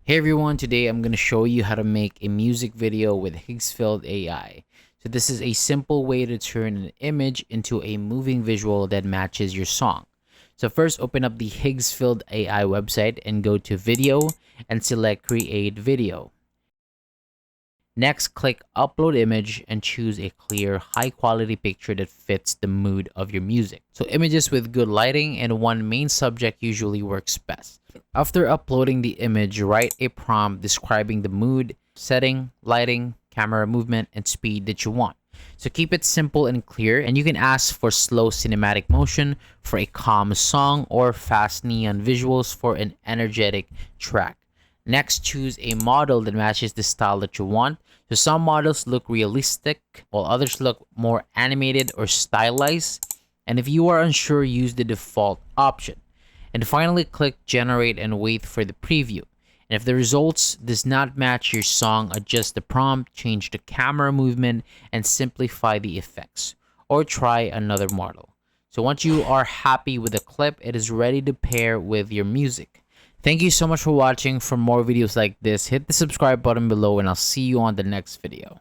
Hey everyone, today I'm going to show you how to make a music video with Higgsfield AI. So this is a simple way to turn an image into a moving visual that matches your song. So first open up the Higgsfield AI website and go to video and select create video. Next, click upload image and choose a clear, high quality picture that fits the mood of your music. So images with good lighting and one main subject usually works best. After uploading the image, write a prompt describing the mood, setting, lighting, camera movement, and speed that you want. So keep it simple and clear, and you can ask for slow cinematic motion for a calm song or fast neon visuals for an energetic track. Next, choose a model that matches the style that you want. So some models look realistic, while others look more animated or stylized. And if you are unsure, use the default option. And finally, click generate and wait for the preview. And if the results does not match your song, adjust the prompt, change the camera movement, and simplify the effects. Or try another model. So once you are happy with the clip, it is ready to pair with your music. Thank you so much for watching. For more videos like this, hit the subscribe button below and I'll see you on the next video.